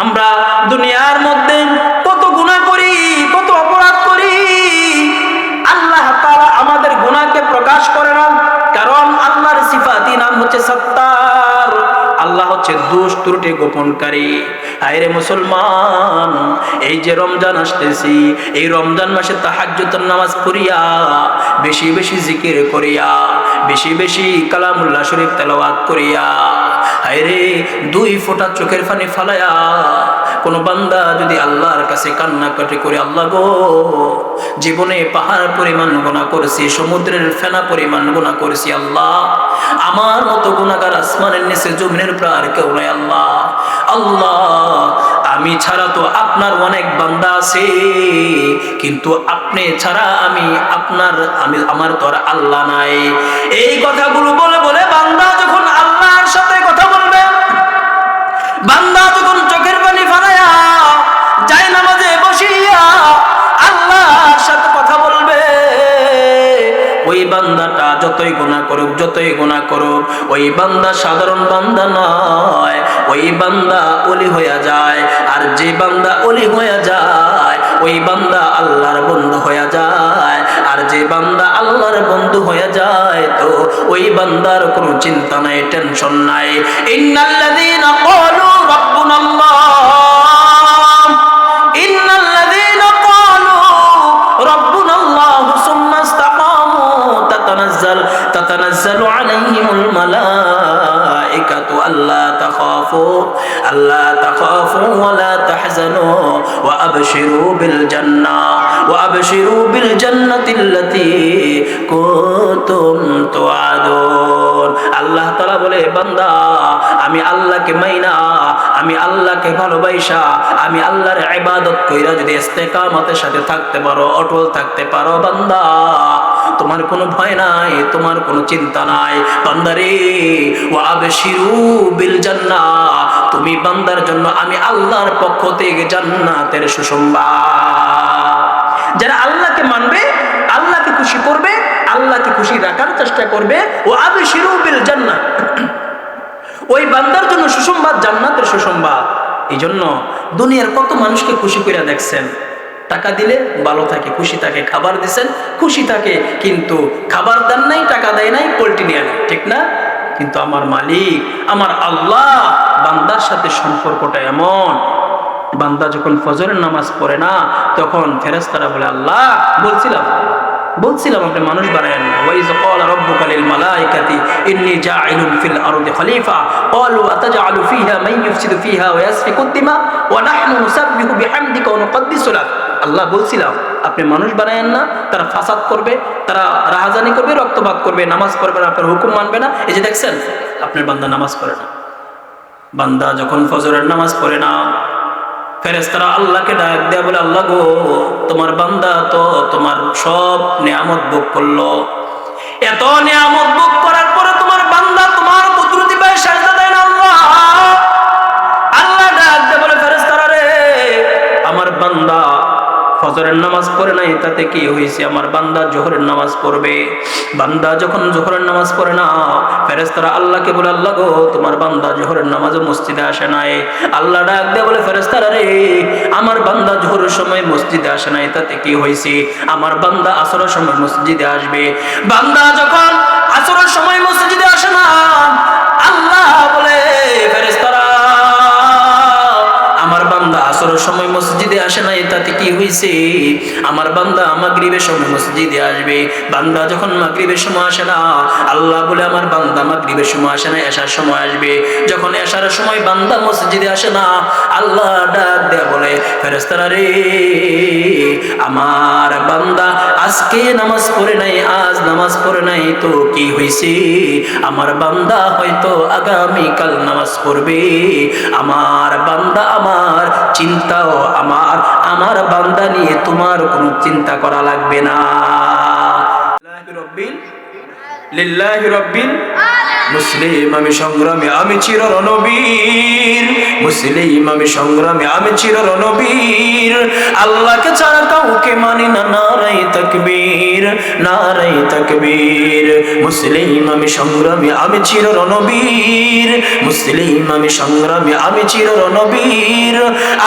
আমরা দুনিয়ার মধ্যে কত গুনাহ করি, কত অপরাধ করি, আল্লাহ তাআলা আমাদের গুনাহকে প্রকাশ করে না, কারণ আল্লাহর সিফাতি নাম হচ্ছে সত্তার। আল্লাহ হচ্ছে দোষ ত্রুটি গোপনকারী। আরে মুসলমান, এই যে রমজান আসতেছি, এই রমজান মাসে তাহাজ্জুদের নামাজ পড়িয়া, বেশি বেশি জিকির করিয়া, বেশি বেশি কালামুল্লাহ শরীফ তেলাওয়াত করিয়া, আরে 2 ফোঁটা চোখের পানি ফালায়া কোন বান্দা যদি আল্লাহর কাছে কান্নাকাটি করে, আল্লাহ গো, জীবনে পাহাড় পরিমাণ গুনাহ করেছি, সমুদ্রের ফেনা পরিমাণ গুনাহ করেছি, আল্লাহ আমার মতো গুনাহগার আসমানের নিচে জমিনের উপর আর কেউ নাই, আল্লাহ আল্লাহ আমি ছাড়া তো আপনার অনেক বান্দা আছে, কিন্তু আপনি ছাড়া আমি আমার তো আর আল্লাহ নাই। এই কথাগুলো বলে বলে বান্দা যখন আল্লাহর সাথে কথা বলবে, বান্দা যখন চোখের পানি ফালায়া যায় নামাজে বসিয়া আল্লাহর সাথে কথা বলবে, ওই বান্দাটা যতই গুনাহ করুক, ওই বান্দা সাধারণ বান্দা নয়, ওই বান্দা ওলি হয়ে যায়। আর যে বান্দা ওলি হয়ে যায়, ওই বান্দা আল্লাহর বন্ধু হয়ে যায়। আর যে বান্দা আল্লাহর বন্ধু হয়ে যায়, তো ওই বান্দার কোনো চিন্তা নাই, টেনশন নাই। ইন্নাল্লাযীনা ক্বালু রাব্বুনাল্লাহ, ইন্নাল্লাযীনা ক্বালু রাব্বুনাল্লাহু সুম্মা ইসতাকামু তাতানাজ্জালু আলাইহিমুল মালাইকাতু আল্লা তাখাফু ওয়া লা তাহজানু ওয়া আবশিরু বিল জান্নাতিল্লাতী কুনতুম তুআদুন। আল্লাহ তাআলা বলে, বান্দা আমি আল্লাহকে মাইনা, আমি আল্লাহকে ভালোবাসা, আমি আল্লাহর ইবাদত কইরা যদি ইস্তেকামতের সাথে থাকতে পারো, অটল থাকতে পারো, বান্দা তোমার কোনো ভয় নাই, তোমার কোনো চিন্তা নাই। বান্দারে, ওয়া আবশিরু বিল জান্নাহ, তুমি বান্দার জন্য আমি আল্লাহর পক্ষ থেকে জান্নাতের সুসংবাদ। যারা আল্লাহকে মানবে, আল্লাহকে খুশি করবে, আল্লাহকে খুশি রাখার চেষ্টা করবে, ওয়া আবশিরু বিল জান্নাহ, ওই বান্দার জন্য সুসংবাদ, জান্নাতের সুসংবাদ। এই জন্য দুনিয়ার কত মানুষকে খুশি করে দেখছেন, টাকা দিলে ভালো থাকে, খুশি থাকে, খাবার দিছেন খুশি থাকে, কিন্তু খাবার দেন নাই, টাকা দেয় নাই, পোল্ট্রি নিয়ে নেয়, ঠিক না? কিন্তু আমার মালিক, আমার আল্লাহ, বান্দার সাথে সম্পর্কটা এমন, বান্দা যখন ফজরের নামাজ পড়ে না, তখন ফেরেশতারা বলে, আল্লাহ বলছিলাম আপনি মানুষ বানায়েন না। ওয়া ইয ক্বালা রাব্বুকা লিল মালাইকাতি ইন্নী জাইলুন ফিল আরদি খলিফা ক্বালু আতাজআলু ফিহা মান ইউফসিদু ফিহা ওয়া ইয়াসফিকু দিমা ওয়া নাহনু নুসাব্বিহু বিহামদিকা ওয়া নুকদ্দিসু লাক। আল্লাহ বলছিলাম আপনি মানুষ বানায়েন না, তারা ফাসাদ করবে, তারা রাহাজানি করবে, রক্তপাত করবে, নামাজ পড়বে না, আপনার হুকুম মানবে না। এই যে দেখছেন, আপনার বান্দা নামাজ পড়ে না। বান্দা যখন ফজরের নামাজ পড়ে না, ফেরেশতারা আল্লাহকে ডাক দেয়া বলে, আল্লাহ গো, তোমার বান্দা তো তোমার সব নিয়ামত ভোগ করলো, এত নিয়ামত ভোগ করার পরে তোমার বান্দা তোমার কুদরতি পায়ে সিজদা দেয় না। আল্লাহ ডাক দেয়া বলে, ফেরেশতারা রে, আমার বান্দা ফজরের নামাজ পড়ে নাই, তাতে কি হয়েছে? আমার বান্দা জোহরের নামাজ পড়বে। বান্দা যখন জোহরের নামাজ পড়ে না, ফেরেশতারা আল্লাহকে বলে, আল্লাহ গো, তোমার বান্দা জোহরের নামাজে মসজিদে আসে নাই। আল্লাহ ডাক দিয়ে বলে, ফেরেশতারা রে, আমার বান্দা জোহরের সময় মসজিদে আসে নাই, তাতে কি হয়েছে? আমার বান্দা আসরের সময় মসজিদে আসবে। বান্দা যখন আসরের সময় মসজিদে আসে না, আল্লাহ বলে, ফেরেশতারা আমার বান্দা আসরের সময় মসজিদে আসে নাই, তাতে কি হয়েছে? আমার বান্দা মাগরিবের সময় মসজিদে আসবে। বান্দা যখন মাগরিবের সময় আসে না, আল্লাহ বলে, আমার বান্দা মাগরিবের সময় আসে না, এশার সময় আসবে। যখন এশার সময় বান্দা মসজিদে আসে না, আল্লাহ ডাক দেয়া বলে, ফেরেশতারা রে, আমার বান্দা আজকে নামাজ পড়ে নাই, আজ নামাজ পড়ে নাই, তো কি হয়েছে? আমার বান্দা হয়তো আগামীকাল নামাজ পড়বে। আমার বান্দা, আমার চিন্তাও আমার বান্দা নিয়ে তোমার কোনো চিন্তা করা লাগবে না। লিল্লাহি রাব্বিল মুসলিম আমি সংগ্রামী আমি চির রণবীর, মুসলিম আমি সংগ্রামী আমি চির রণবীর, আল্লাহকে ছাড়া কাউকে মানি না, নারাই তাকবীর, নারাই তাকবীর। মুসলিম আমি সংগ্রামী আমি চির রণবীর, মুসলিম আমি সংগ্রামী আমি চির রণবীর,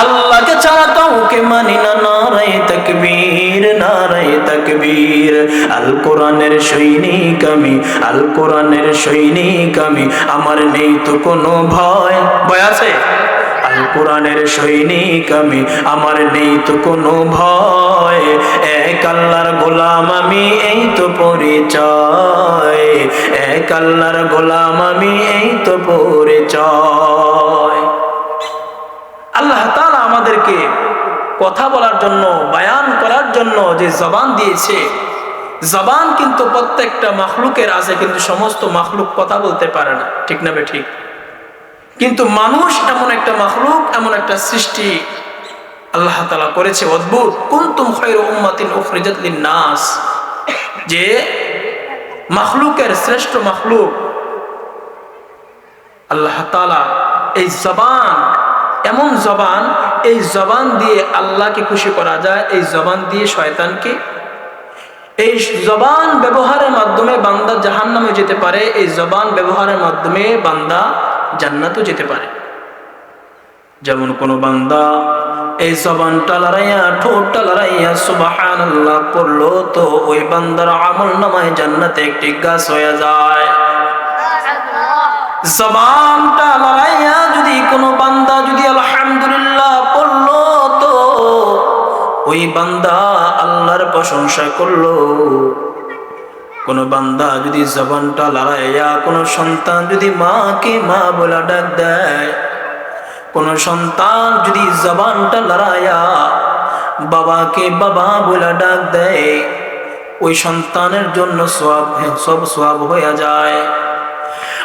আল্লাহকে ছাড়া কাউকে মানি না, নারাই তাকবীর, নারাই তাকবীর। আল কোরআনের সৈনিক আমি, আল কোরআনের সৈনিক আমি, আমার নেই তো কোনো ভয়, ভয় আছে? আল কোরআনের সৈনিক আমি, আমার নেই তো কোনো ভয়, এক আল্লাহর গোলাম আমি এই তো পরিচয়, এক আল্লাহর গোলাম আমি এই তো পরিচয়। আল্লাহ তাআলা আমাদেরকে কথা বলার জন্য, বায়ান করার জন্য যে জবান দিয়েছে, জবান কিন্তু প্রত্যেকটা মাখলুকের আছে, কিন্তু সমস্ত মাখলুক কথা বলতে পারে না, ঠিক না ঠিক? কিন্তু মানুষ এমন একটা মাখলুক, এমন একটা সৃষ্টি আল্লাহ তাআলা করেছে অদ্ভুত। কুনতুম খায়রা উম্মাতিন উখরিজাত লিন-নাস, যে মাখলুকের শ্রেষ্ঠ মাখলুক আল্লাহ তাআলা এই জবান, এমন জবান, এই জবান দিয়ে আল্লাহকে খুশি করা যায়, এই জবান দিয়ে শয়তানকে, এই জবান ব্যবহারের মাধ্যমে বান্দা জাহান্নামে যেতে পারে, এই জবান ব্যবহারের মাধ্যমে বান্দা জান্নাতও যেতে পারে। যেমন কোন বান্দা এই জবানটা লড়াইয়া, ঠোঁটটা লড়াইয়া সুবহানাল্লাহ পড়লো, তো ওই বান্দার আমল নামায় জান্নাতে একটি গাছ হয়ে যায়। জবানটা লড়াইয়া যদি কোনো বান্দা যদি আলহামদুলিল্লাহ পড়লো, তো ওই বান্দা আল্লাহর প্রশংসা করলো। কোন বান্দা যদি জবানটা লড়াইয়া, কোন সন্তান যদি মাকে মা বলে ডাক দেয়, কোন সন্তান যদি জবানটা লড়াইয়া বাবাকে বাবা বলে ডাক দেয়, ওই সন্তানের জন্য সব সওয়াব হয়ে যায়।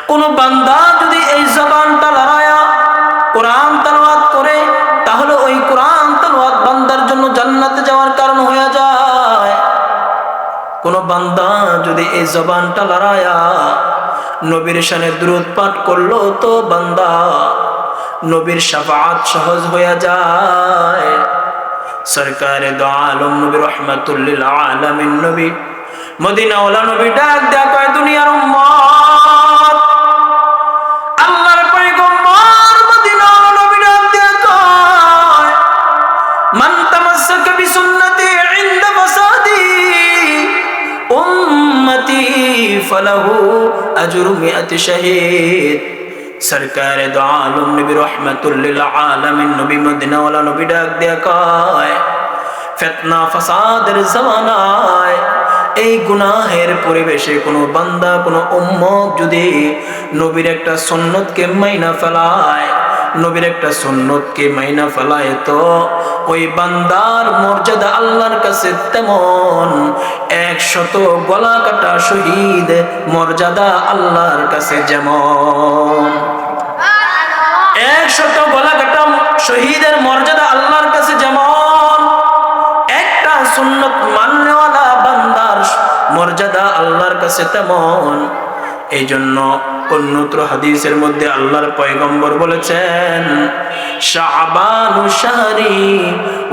কোন বান্দা যদি এই জবানটা লড়াইয়া কোরআন তেলাওয়াত করে, তাহলে ওই কোরআন তেলাওয়াত বান্দার জন্য জান্নাতে যাওয়ার কারণ হয়ে যায়। কোন বান্দা যদি এই জবানটা লড়াইয়া নবীর শানে দুরূদ পাঠ করলো, তো বান্দা নবীর শাফাআত সহজ হয়ে যায়। সরকারে দো আলম নবী রাহমাতুল লিল আলামিন নবী, মদিনাওয়ালা নবী ডাক দেয়া কয়, দুনিয়ার উম্মত, আল্লাহর পয়গম্বর মদিনাওয়ালা নবী ডাক দেয়া কয়, মান তামাসসাকা বিসুন্নতি ইনদা ফাসাদি উম্মতি ফালাহু আজরু মিআতি শাহীদ। সরকারে দো আলম নবী রাহমাতুল লিল আলামিন নবী, মদিনাওয়ালা নবী ডাক দেয়া কয়, ফিতনা ফাসাদের জামানায়, এই গুনাহের পরিবেশে কোনো বান্দা, কোনো উম্মত যদি নবীর একটা সুন্নতকে মাইনা ফেলায়, নবীর একটা সুন্নতকে মাইনা ফেলায়, তো ওই বান্দার মর্যাদা আল্লাহর কাছে তেমন 100 গলা কাটা শহীদ মর্যাদা আল্লাহর কাছে যেমন। 100 গলা কাটা শহীদের মর্যাদা আল্লাহর কাছে যেমন, একটা সুন্নত মাননেওয়ালা বান্দার মর্যাদা আল্লাহর কাছে তেমন। এই জন্য অন্যত্র হাদিসের মধ্যে আল্লাহর পয়গম্বর বলেছেন, শাবানু শাহরি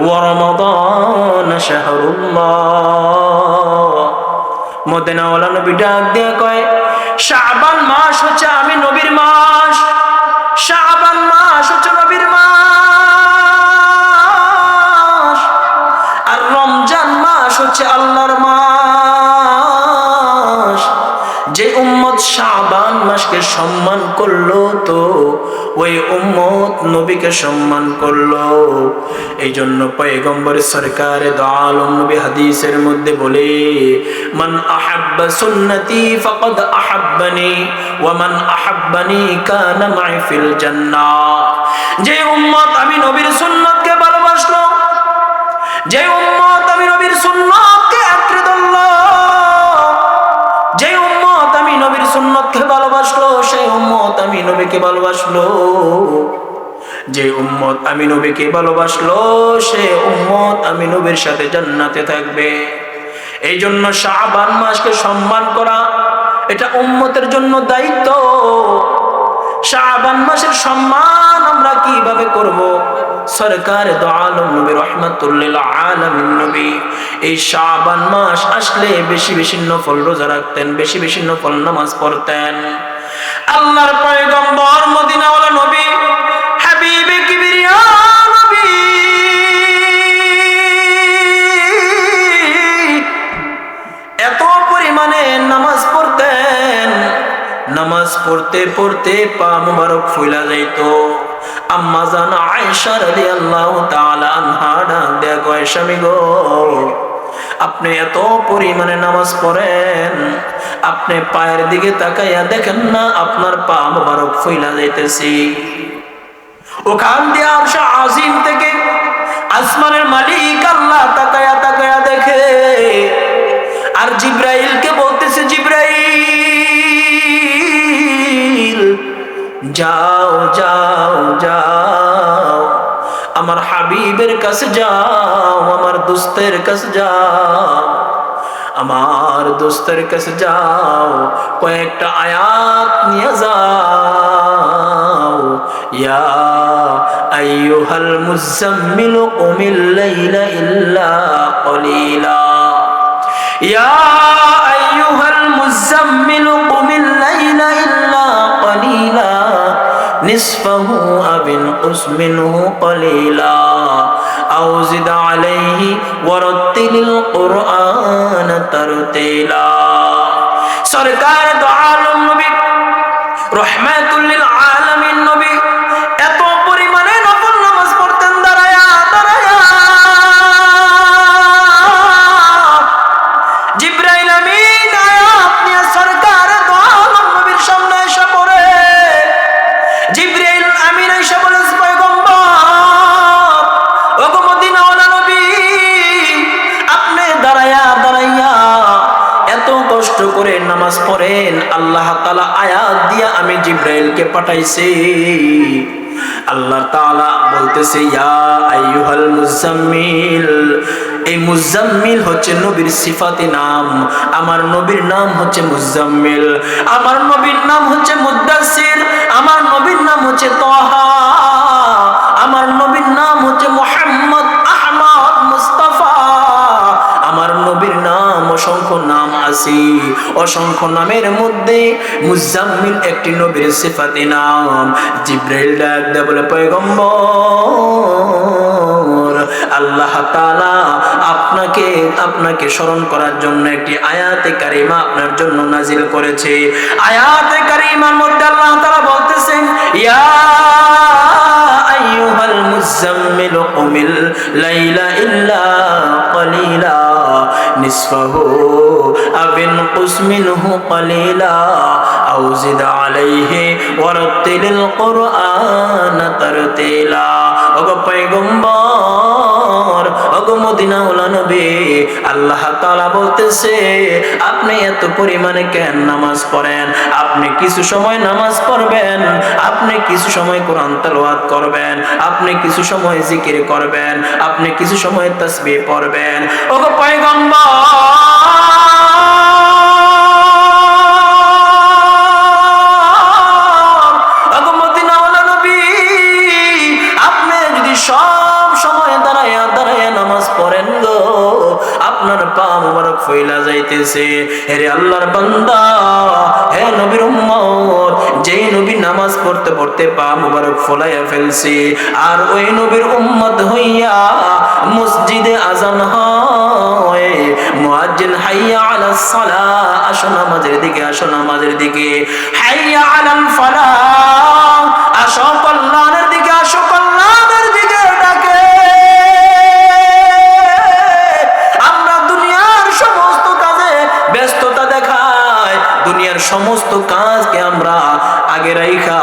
ওয়া রমাদান শাহরুল্লাহ। মদিনাওয়ালা নবী ডাক দিয়ে কয়, শাবান মাস হচ্ছে আমি নবীর মাস, শাবান মাস হচ্ছে নবীর মাস, আর রমজান মাস হচ্ছে আল্লাহর মাস। যে উম্মত শাবান মাসকে সম্মান করলো, তো ওই উম্মত নবীকে সম্মান করলো। এই জন্য পয়গম্বর সরকারে দো আলম নবী হাদিসের মধ্যে বলে, মান আহাব্বা সুন্নতি ফাকাদ আহাব্বানি ওয়া মান আহাব্বানি কানা মাই ফিল জান্নাহ। যে উম্মত আমি নবীর সুন্নতকে ভালোবাসলো, যে উম্মত আমি নবীর সুন্নতকে আঁকড়ে ধরলো, যে উম্মত আমি নবীর সুন্নতকে ভালোবাসলো, সেই উম্মত আমি নবীকে ভালোবাসলো। যে উম্মত আমি নবীকে ভালোবাসলো, সে উম্মত আমি নবীর সাথে জান্নাতে থাকবে। এই জন্য শাবান মাসকে সম্মান করা এটা উম্মতের জন্য দায়িত্ব। শাবান মাসের সম্মান আমরা কিভাবে করব? সরকার দো আলম নবী রাহমাতুল লিল আলামিন নবী এই শাবান মাস আসলে বেশি বেশি নফল রোজা রাখতেন, বেশি বেশি নফল নামাজ পড়তেন। আল্লাহর পয়গম্বর মদিনাওয়ালা নবী হাবিবে কিবরিয়া নবী এত পরিমাণে নামাজ পড়তেন, নামাজ পড়তে পড়তে পা মুবারক ফুইলা যাইত। আম্মা জান আয়েশা রাদিয়াল্লাহু তাআলা আনহা ডাক দেয়া কয়, স্বামী গো, আপনি এত পরিমাণে নামাজ পড়েন, আপনি পায়ের দিকে তাকাইয়া দেখেন না আপনার পা মুবারক ফুইলা যাইতেছে। ওখান দিয়ে আরশ আজিম থেকে আসমানের মালিক আল্লাহ তাকায়া তাকায়া দেখে, আর জিব্রাইলকে বলতেছে, জিব্রাইল যাও যাও যাও, আমার হাবিবের কাছে যাও, আমার দোস্তের কাছে যাও, আমার দোস্তের কাছে যাও, কয়েকটা আয়াত নিয়ে যাও। ইয়া আইয়ুহাল মুযাম্মিল কুমিল লাইলা ইল্লা কলিলা, ইয়া আইয়ুহাল মুযাম্মিল কুমিল লাইলা ইল্লা কলিলা নিসফাহু আও ইনকুস মিনহু কলিলা আও জিদ আলাইহি ওয়ারাত্তিলিল কুরআন তারতিলা। সরকার দো আলম নবী রাহমাতুল লিল আলামিন নবী এত পরিমাণে নফল নামাজ পড়তেন দাঁড়ায়া দাঁড়ায়া। জিব্রাইল আমিন আয়াত নিয়ে সরকার দো আলম নবীর সামনে এসে পড়ে। জিব্রাইল আমিন এসে বলে, পয়গম্বর, ওগো মদিনাওয়ালা নবী, আপনি দাঁড়ায়া দাঁড়াইয়া এত কষ্ট করে নামাজ পড়েন, আল্লাহ তাআলা আয়াত দিয়া আমি জিব্রাইলকে পাঠাইছি। আল্লাহ তাআলা বলতেছে, ইয়া আইয়ুহাল মুযাম্মিল, এই মুযাম্মিল হচ্ছে নবীর সিফাতি নাম। আমার নবীর নাম হচ্ছে মুযাম্মিল, আমার নবীর নাম হচ্ছে মুদ্দাসির, আমার নবীর নাম হচ্ছে তাহা, আমার নবীর নাম হচ্ছে মুহাম্মদ আহমদ মুস্তাফা। আমার নবীর নাম অসংখ্য নাম আছে, অসংখ্য নামের মধ্যে মুযাম্মিল একটি নবীর সিফাতি নাম। জিব্রাইল ডাক দেয়া বলে, পয়গম্বর, আল্লাহ তাআলা আপনাকে স্মরণ করার জন্য একটি আয়াতে কারিমা আপনার জন্য নাজিল করেছে। আয়াতে কারিমার মধ্যে আল্লাহ তাআলা বলতেছেন, ইয়া আইয়ুহাল মুযাম্মিল কুমিল লাইলা ইল্লা কলিলা নিসফাহু আও ইনকুস মিনহু কলিলা আও জিদ আলাইহি ওয়ারাত্তিলিল কুরআন তারতিলা। ওগো পয়গম্বর, ওগো মদিনাওয়ালা নবী, আল্লাহ তাআলা বলতেছে, আপনি এত পরিমাণে কেন নামাজ পড়েন? আপনি কিছু সময় নামাজ পড়বেন, আপনি কিছু সময় কোরআন তেলাওয়াত করবেন, আপনি কিছু সময় জিকির করবেন, আপনি কিছু সময় তাসবিহ পড়বেন। ওগো পয়গম্বর, ওগো মদিনাওয়ালা নবী, আপনি যদি সব সময় দাঁড়ায়া দাঁড়ায়া নামাজ পড়েন গো, আপনার পা মুবারক ফইলা যাইতেছে। হে আল্লাহর বান্দা, হে নবীর উম্মত, যেই নবী নামাজ পড়তে পড়তে পা মুবারক ফলাইয়া ফেলছে, আর ওই নবীর উম্মত হইয়া মসজিদে আজান হয়, মুয়াজ্জিন হাইয়া আলাস সালাহ, আসো নামাজের দিকে, আসো নামাজের দিকে, হাইয়া আলাল ফালাহ, আসো কল্যাণের দিকে, আসো কল্যাণের দিকে ডাকে। আমরা দুনিয়ার সমস্ত কাজে ব্যস্ততা দেখাই, দুনিয়ার সমস্ত কাজকে আমরা আগে রাইখা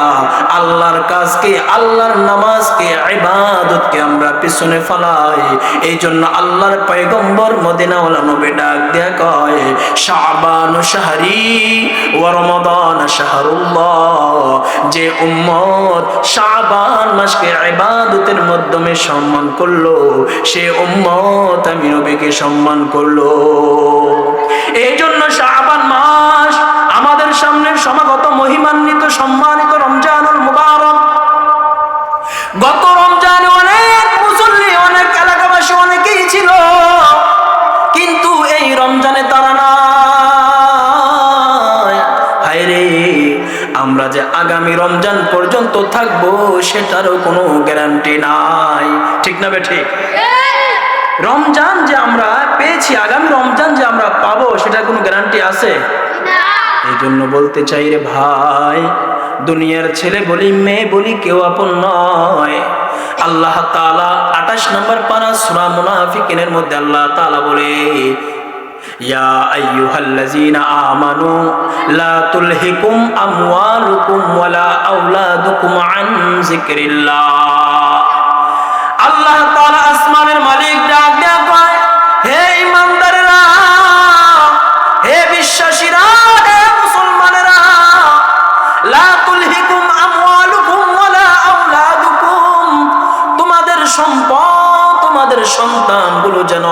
আল্লাহর কাজকে, আল্লাহর নামাজকে, ইবাদতকে আমরা পিছনে ফেলাই। এই জন্য আল্লাহর পয়গম্বর মদিনাওয়ালা নবী ডাক দেয়া কয়, শাবানু শাহরি ওয়া রমাদান শাহরুল্লাহ। যে উম্মত শাবান মাসকে ইবাদতের মাধ্যমে সম্মান করলো, সে উম্মত আমি নবীকে সম্মান করলো। এই জন্য শাবান মাস আমাদের সামনে সমাগত মহিমান্বিত সম্মানিত রমজানুল মুবারক। গত রমজানে অনেক মুসল্লি, অনেক এলাকাবাসী অনেকেই ছিল, কিন্তু এই রমজানে তারা নাই। হায়রে, আমরা যে আগামী রমজান পর্যন্ত থাকবো সেটারও কোনো গ্যারান্টি নাই। ঠিক না বেঠিক? রমজান যে আমরা পেয়েছি, আগামী রমজান যে আমরা পাবো সেটার কোনো গ্যারান্টি আছে? এই জন্য বলতে চাই রে ভাই, দুনিয়ার ছেলে বলি মেয়ে বলি কেউ আপন নয়। আল্লাহ তাআলা 28 নম্বর পারা সূরা মুনাফিকিনের মধ্যে আল্লাহ তাআলা বলে, ইয়া আইয়ুহাল্লাযীনা আমানু লা তুলহিকুম আমওয়ালুকুম ওয়ালা আওলাদুকুম আন যিকরিল্লাহ। আল্লাহ তাআলা আসমানের মালিক ডাক দেয়া কয়, হে ঈমানদারেরা, হে বিশ্বাসীরা, হে মুসলমানেরা, লা তুলহিকুম আমওয়ালুকুম ওয়ালা আওলাদুকুম, তোমাদের সম্পদ, তোমাদের সন্তানগুলো যেন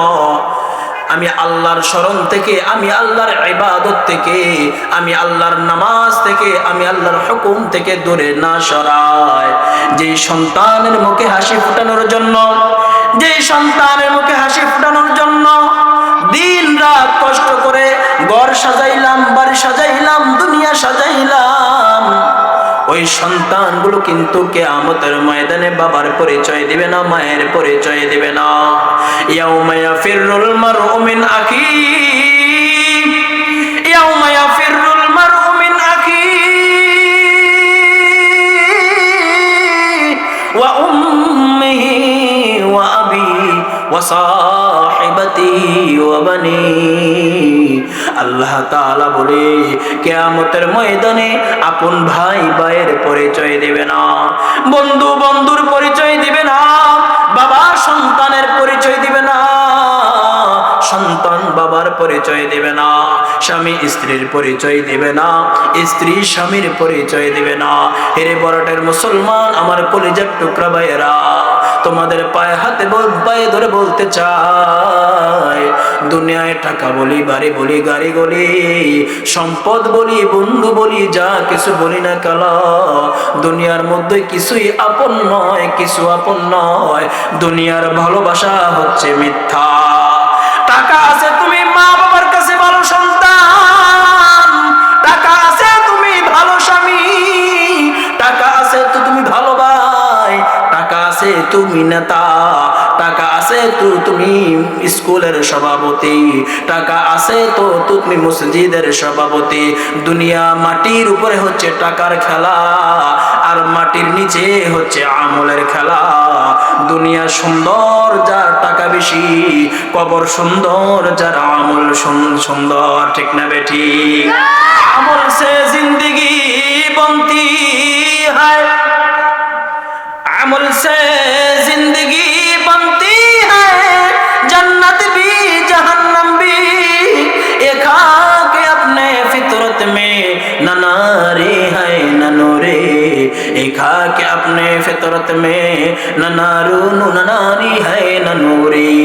আমি আল্লাহর শরণ থেকে, আমি আল্লাহর ইবাদত থেকে, আমি আল্লাহর নামাজ থেকে, আমি আল্লাহর হুকুম থেকে দূরে না সরায়। যেই সন্তানের মুখে হাসি ফোটানোর জন্য, যেই সন্তানের মুখে হাসি ফোটানোর জন্য দিন রাত কষ্ট করে ঘর সাজাইলাম, বাড়ি সাজাইলাম, দুনিয়া সাজাইলাম, ওই সন্তানগুলো কিন্তু কিয়ামতের ময়দানে বাবার পরিচয় দিবে না, মায়ের পরিচয় দিবে না। ইয়াউমা ইয়াফিরুল মারউ মিন আখি, ইয়াউমা ইয়াফিরুল মারউ মিন আখি ওয়া উম্মিহি ওয়া আবি ওয়া সাহিবাতিহি ওয়া বানি। আল্লাহ তাআলা বলে, কিয়ামতের ময়দানে আপন ভাই ভাইয়ের পরিচয় দিবে না, বন্ধু বন্ধুর পরিচয় দিবে না, বাবা সন্তানের পরিচয় দিবে না, সন্তান বাবার পরিচয় দিবে না, স্বামী স্ত্রীর পরিচয় দিবে না, স্ত্রী স্বামীর পরিচয় দিবে না। হেরে বড়টের মুসলমান, আমার কলিজার টুকরা ভাইয়েরা, তোমাদের পায়ে হাতে পায়ে ধরে বলতে চাই, দুনিয়ায় টাকা বলি, বাড়ি বলি, গাড়ি বলি, সম্পদ বলি, বন্ধু বলি, যা কিছু বলি না কেন, দুনিয়ার মধ্যে কিছুই আপন নয়, কিছু আপন নয়। দুনিয়ার ভালোবাসা হচ্ছে মিথ্যা। টাকা আছে তুমি মা বাবার কাছে ভালো সন্তান, টাকা আছে তুমি ভালো স্বামী, টাকা আছে তো তুমি ভালো ভাই, টাকা আছে তুমি নেতা, টাকা আছে তো তুমি স্কুলের সভাপতি, টাকা আছে তো তুমি মসজিদের সভাপতি। দুনিয়া মাটির উপরে হচ্ছে টাকার খেলা, আর মাটির নিচে হচ্ছে আমলের খেলা। দুনিয়া সুন্দর যার টাকা বেশি, কবর সুন্দর যার আমল সুন্দর। ঠিক না বেঠি? আমল সে জিंदगी बनती है, अमल से जिंदगी बनती है, जन्नत भी जहन्नम भी, ये खाक अपने फितरत में न नारी है न नूरे, ये खाक अपने फितरत में न नारून न नारी है न नूरी।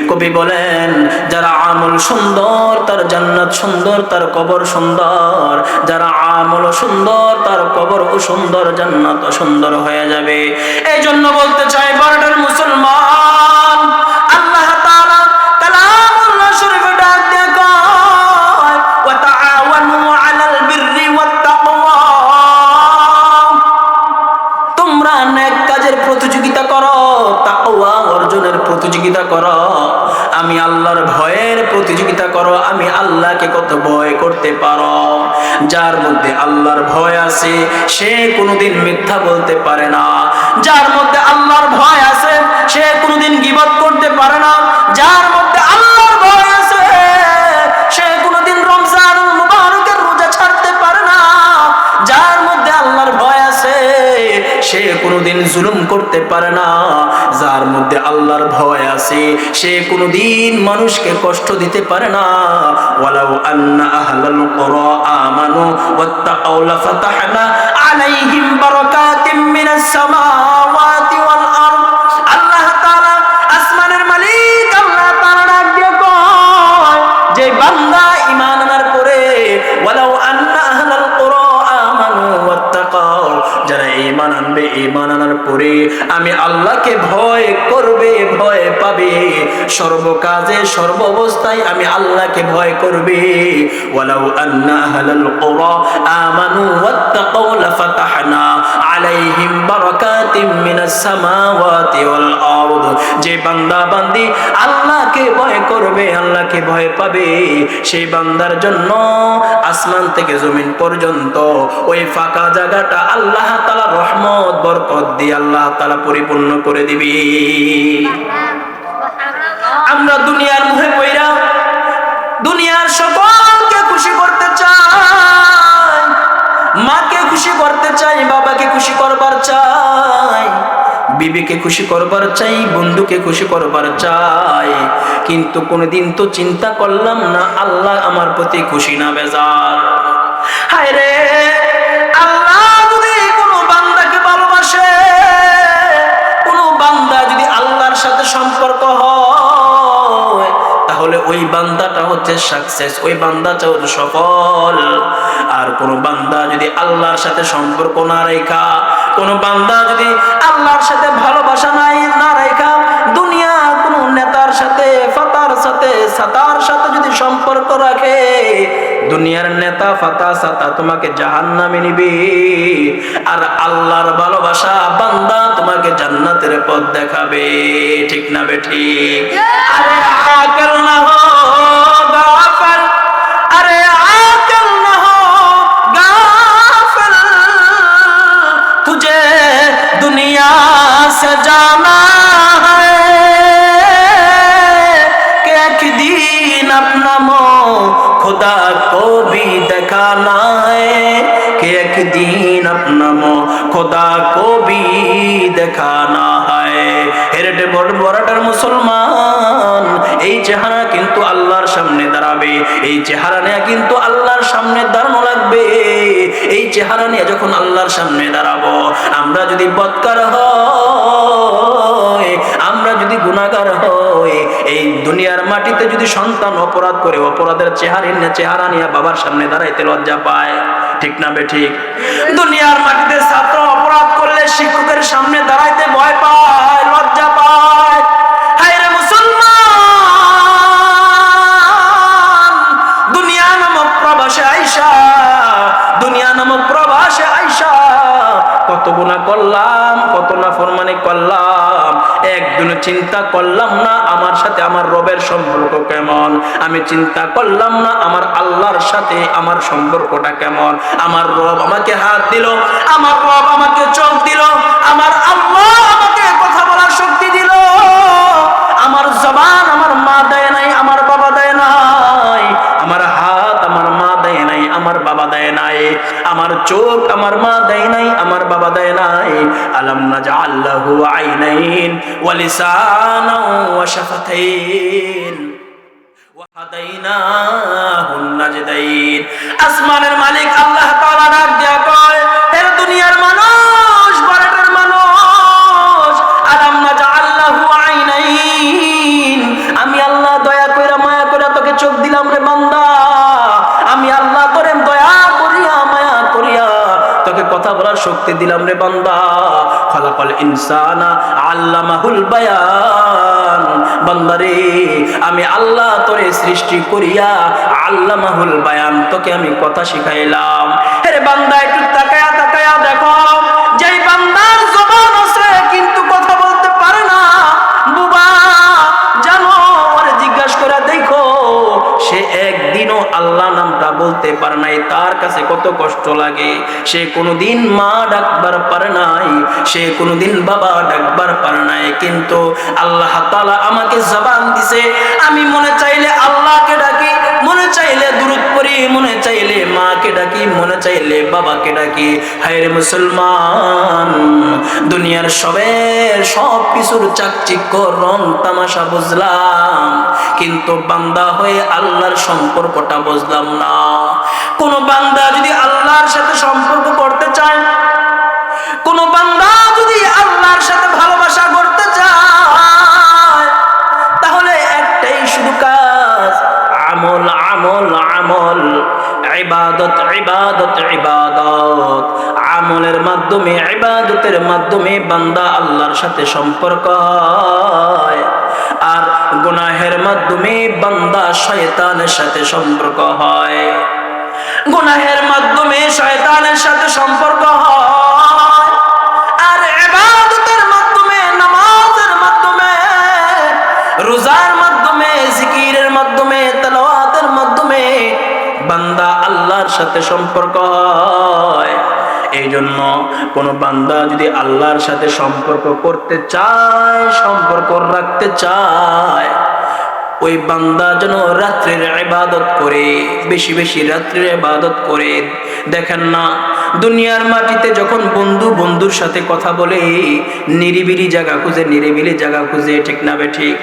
কবি বলেন, যারা আমল সুন্দর তার জান্নাত সুন্দর, তার কবর সুন্দর, যারা আমল সুন্দর তার কবর সুন্দর, জান্নাত সুন্দর হয়ে যাবে। এই জন্য বলতে চাই বড়টার মুসলমান, আল্লাহ তাআলা কালামুল্লাহ শরীফে ডাক দিয়ে কয়, ওয়া তাআওয়ানু আলাল বিররি ওয়াত তাকওয়া, তোমরা নেক কাজের প্রতিযোগিতা করো, তাকওয়া অর্জনের প্রতিযোগিতা করো, আমি আল্লাহর ভয়ের প্রতিযোগিতা করো, আমি আল্লাহকে কত ভয় করতে পারো। যার মধ্যে আল্লাহর ভয় আছে সে কোনোদিন মিথ্যা বলতে পারে না, যার মধ্যে আল্লাহর ভয় আছে সে কোনোদিন গীবত করতে পারে না, যার মধ্যে আল্লাহর ভয় আছে সে কোনোদিন রমজানুল মুবারকের রোজা ছাড়তে পারে না, যার মধ্যে আল্লাহর ভয় আছে সে কোনোদিন জুলুম করতে পারে না, যার মধ্যে আল্লাহর ভয় আছে সে কোনোদিন মানুষকে কষ্ট দিতে পারে না। ওয়ালাউ আন্না আহলাল কুরা আমানু ওয়াত্তাকাউ লাফাতাহনা আলাইহিম বারাকাতিম মিনাস সামাওয়াতি ওয়াল আরদ। আল্লাহ তাআলা আসমানের মালিক, আল্লাহ তাআলা ডাক দিয়ে কয়, যে বান্দা ঈমান আনার পরে ওয়ালাউ আন্না সর্বকাজে সর্ব অবস্থায় আমি আল্লাহকে ভয় করবে। ওয়ালাউ আন্না আহলাল কুরা আমানু ওয়াত্তাকাউ লাফাতাহনা আলাইহিম বারাকাতিম মিনাস সামাওয়াতি ওয়াল আরদ। যে বান্দা বান্দি আল্লাহকে ভয় করবে, আল্লাহকে ভয় পাবে, সেই বান্দার জন্য আসমান থেকে জমিন পর্যন্ত ওই ফাঁকা জায়গাটা আল্লাহ তাআলা রহমত বরকত দিয়ে আল্লাহ তাআলা পরিপূর্ণ করে দিবে। আমরা দুনিয়ার মোহে পইরা দুনিয়ার সকলকে খুশি করতে চাই, মাকে খুশি করতে চাই, বাবাকে খুশি করবার চাই, বিবিকে খুশি করবার চাই, বন্ধুকে খুশি করবার চাই, কিন্তু কোনদিন তো চিন্তা করলাম না আল্লাহ আমার প্রতি খুশি না বেজার। হায় রে, আল্লাহ যদি কোনো বান্দাকে ভালোবাসে, কোনো বান্দা যদি আল্লাহর সাথে সম্পর্ক হয়, তাহলে ওই বান্দাটা হচ্ছে সাকসেস, ওই বান্দাটা হচ্ছে সফল। আর কোন বান্দা যদি আল্লাহর সাথে সম্পর্ক না রেখা, কোন বান্দা যদি আল্লাহর সাথে ভালোবাসা না রেখা, দুনিয়া কোন নেতার সাথে, ফাতার সাথে, সাতার সাথে যদি সম্পর্ক রাখে, দুনিয়ার নেতা ফাতা সাতা তোমাকে জাহান্নামে নিবে, আর আল্লাহর ভালোবাসা বান্দা তোমাকে জান্নাতের পথ দেখাবে। ঠিক না বেঠিক? আরে আকল না হো গাফল, আরে আকল না হো গাফল, তুঝে দুনিয়া से जाना है कि एक दिन अपना मुँह खुदा को भी दिखाना है, कि एक दिन अपना मुँह खुदा को भी दिखाना है। হেরেটে বড়টার মুসলমান, এই চেহারা কিন্তু আল্লাহর সামনে দাঁড়াবে, এই চেহারা নিয়ে কিন্তু আল্লাহর সামনে দাঁড়ানো লাগবে। এই চেহারা নিয়ে যখন আল্লাহর সামনে দাঁড়াবো, আমরা যদি বদকার হই, আমরা যদি গুনাহগার হই, এই দুনিয়ার মাটিতে যদি সন্তান অপরাধ করে, অপরাধের চেহারা নিয়ে বাবার সামনে দাঁড়াইতে লজ্জা পায়। ঠিক না বেঠিক? দুনিয়ার মাটিতে ছাত্র অপরাধ করলে শিক্ষকের সামনে দাঁড়াইতে ভয় পায়, লজ্জা পায়। হায় রে মুসলমান, দুনিয়া নামক প্রবাসে আইসা, দুনিয়া নামক প্রবাসে আইসা কত গুনাহ করলাম, কত নাফরমানি করলাম, একদিনও চিন্তা করলাম না আমার সাথে আমার রবের সম্পর্ক কেমন, আমি চিন্তা করলাম না আমার আল্লাহর সাথে আমার সম্পর্কটা কেমন। আমার রব আমাকে হাত দিল, আমার রব আমাকে চোখ দিল, আমার আল্লাহ আমাকে কথা বলার শক্তি দিল, আমার জবান আমার মা দেয় নাই, আমার বাবা দেয় নাই, আমার হাত আমার মা দেয় নাই, আমার বাবা দেয় নাই, আমার চোখ আমার মা দেয় নাই, আমার বাবা দেয় নাই। আলাম নাজআল লাহু আইনাইন ওয়া লিসানান ওয়া শাফাতাইন ওয়া হাদাইনাহুন নাজদাইন। আসমানের মালিক আল্লাহ তাআলা ডাক দিয়া কয়, হে দুনিয়ার মানুষ, বারের মানুষ, আলাম নাজআল লাহু আইনাইন, আমি আল্লাহ দয়া কইরা মায়া কইরা তোকে চোখ দিলাম রে বান্দা, আমি আল্লাহ তোরে দয়া করিয়া মায়া করিয়া তোকে কথা বলার শক্তি দিলাম রে বান্দা। খালাকাল ইনসানা আল্লামাহুল বায়ান, বান্দারে আমি আল্লাহ তোরে সৃষ্টি করিয়া আল্লামাহুল বায়ান, তোকে আমি কথা শিখাইলাম। হে বান্দা একটু তাকায়া তাকায়া দেখো, যেই বান্দার জবান আছে কিন্তু কথা বলতে পারে না, বুবা জানো, ওরে জিজ্ঞাসা করে দেখো, সে একদিনও আল্লাহ নামটা বলতে পারে নাই, তার কাছে কত কষ্ট লাগে। সে কোনোদিন মা ডাকবার পারে নাই, সে কোনোদিন বাবা ডাকবার পারে নাই, কিন্তু আল্লাহ তাআলা আমাকে জবান দিছে, আমি মনে চাইলে আল্লাহকে ডাকি, মনে চাইলে দুরূদ পড়ি, মনে চাইলে মাকে ডাকি, মনে চাইলে বাবাকে ডাকি। হায় রে মুসলমান, দুনিয়ার সব কিছুর চাকচিক্য রং তামাশা বুঝলাম, কিন্তু বান্দা হয়ে আল্লাহর সম্পর্কটা বুঝলাম না। কোন বান্দা যদি আল্লাহর সাথে সম্পর্ক করতে চায়, কোন বান্দা যদি আল্লাহর সাথে ভালোবাসা করতে চায়, তাহলে একটাই শুধু কাজ, আমল আমল আমল, ইবাদত ইবাদত ইবাদত। আমলের মাধ্যমে, ইবাদতের মাধ্যমে বান্দা আল্লাহর সাথে সম্পর্ক হয়। আর মাধ্যমে বান্দা শয়তানের সাথে সম্পর্ক হয়, গুনাহের মাধ্যমে শয়তানের সাথে সম্পর্ক হয়। আর ইবাদতের মাধ্যমে, নামাজের মাধ্যমে, রোজার মাধ্যমে, জিকিরের মাধ্যমে, তেলাওয়াতের মাধ্যমে বান্দা আল্লাহর সাথে সম্পর্ক হয়। এই জন্য কোন বান্দা যদি আল্লাহর সাথে সম্পর্ক করতে চায়, সম্পর্ক রাখতে চায়, ওই বান্দা যেন রাত্রের ইবাদত করে, বেশি বেশি রাত্রের ইবাদত করে। দেখেন না, দুনিয়ার মাটিতে যখন বন্ধু বন্ধুর সাথে কথা বলে, নিরিবিলি জায়গা খুঁজে, নিরিবিলি জায়গা খুঁজে, ঠিক না বেঠিক?